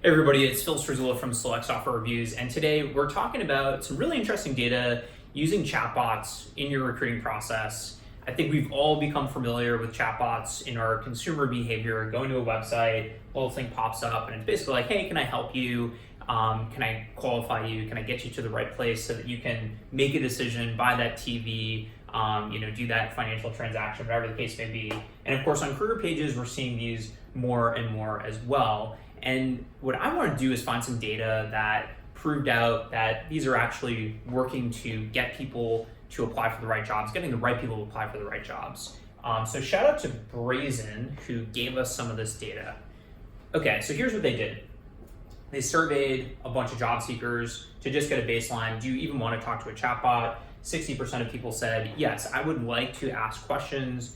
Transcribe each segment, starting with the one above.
Hey everybody, it's Phil Strizula from Select Software Reviews, and today we're talking about some really interesting data using chatbots in your recruiting process. I think we've all become familiar with chatbots in our consumer behavior, going to a website, a little thing pops up, and it's basically like, hey, can I help you? Can I qualify you? Can I get you to the right place so that you can make a decision, buy that TV, do that financial transaction, whatever the case may be. And of course, on career pages, we're seeing these more and more as well. And what I want to do is find some data that proved out that these are actually working to get people to apply for the right jobs, getting the right people to apply for the right jobs. So shout out to Brazen, who gave us some of this data. Okay, so here's what they did. They surveyed a bunch of job seekers to just get a baseline. Do you even want to talk to a chatbot? 60% of people said, yes, I would like to ask questions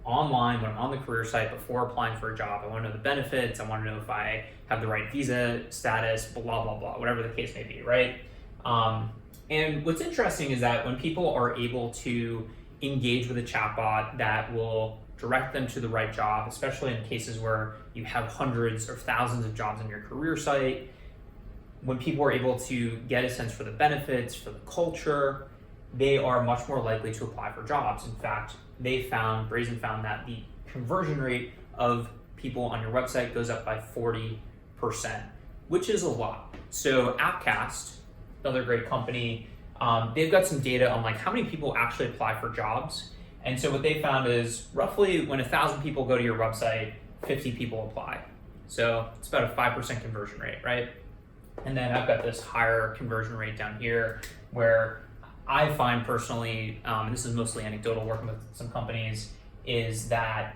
online when I'm on the career site before applying for a job. I want to know the benefits. I want to know if I have the right visa status, blah, blah, blah, whatever the case may be, right? And what's interesting is that when people are able to engage with a chatbot that will direct them to the right job, especially in cases where you have hundreds or thousands of jobs on your career site, when people are able to get a sense for the benefits, for the culture, they are much more likely to apply for jobs. In fact, Brazen found that the conversion rate of people on your website goes up by 40%, which is a lot. So Appcast, another great company, they've got some data on like how many people actually apply for jobs. And so what they found is roughly when 1,000 people go to your website, 50 people apply. So it's about a 5% conversion rate, right? And then I've got this higher conversion rate down here where I find personally, and this is mostly anecdotal working with some companies, is that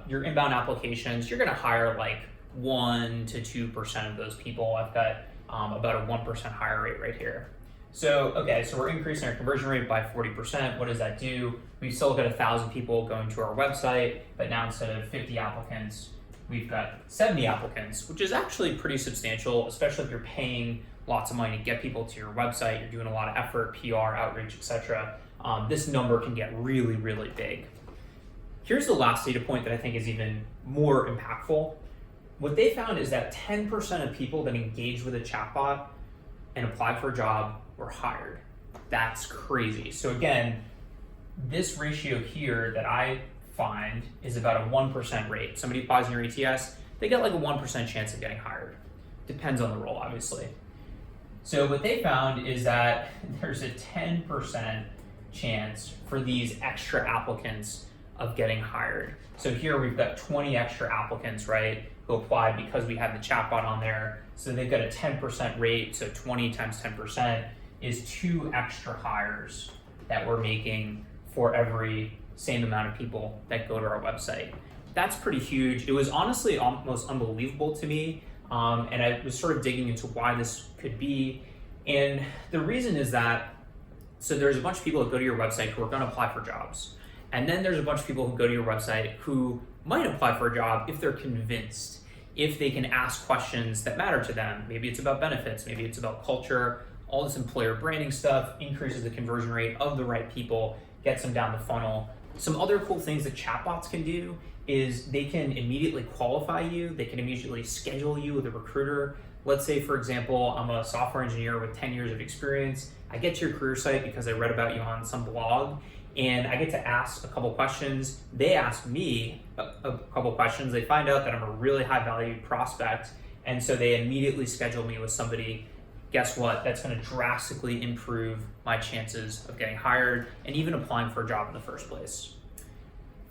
your inbound applications, you're gonna hire like 1 to 2% of those people. I've got about a 1% hire rate right here. So, okay, so we're increasing our conversion rate by 40%. What does that do? We've still got 1,000 people going to our website, but now instead of 50 applicants, we've got 70 applicants, which is actually pretty substantial, especially if you're paying lots of money to get people to your website, you're doing a lot of effort, PR, outreach, etc. This number can get really, really big. Here's the last data point that I think is even more impactful. What they found is that 10% of people that engaged with a chatbot and applied for a job were hired. That's crazy. So again, this ratio here that I find is about a 1% rate. Somebody applies in your ATS, they get like a 1% chance of getting hired. Depends on the role, obviously. So what they found is that there's a 10% chance for these extra applicants of getting hired. So here we've got 20 extra applicants, right, who applied because we had the chatbot on there. So they've got a 10% rate, so 20 times 10% is 2 extra hires that we're making for every same amount of people that go to our website. That's pretty huge. It was honestly almost unbelievable to me. And I was sort of digging into why this could be. And the reason is that, so there's a bunch of people that go to your website who are going to apply for jobs. And then there's a bunch of people who go to your website who might apply for a job if they're convinced, if they can ask questions that matter to them. Maybe it's about benefits, maybe it's about culture, all this employer branding stuff increases the conversion rate of the right people, gets them down the funnel. Some other cool things that chatbots can do is they can immediately qualify you, they can immediately schedule you with a recruiter. Let's say, for example, I'm a software engineer with 10 years of experience. I get to your career site because I read about you on some blog, and I get to ask a couple questions. They ask me a couple questions. They find out that I'm a really high value prospect, and so they immediately schedule me with somebody. Guess what? That's going to drastically improve my chances of getting hired and even applying for a job in the first place.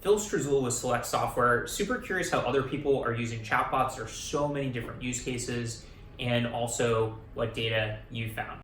Phil Strizula with Select Software. Super curious how other people are using chatbots. There's so many different use cases, and also what data you found.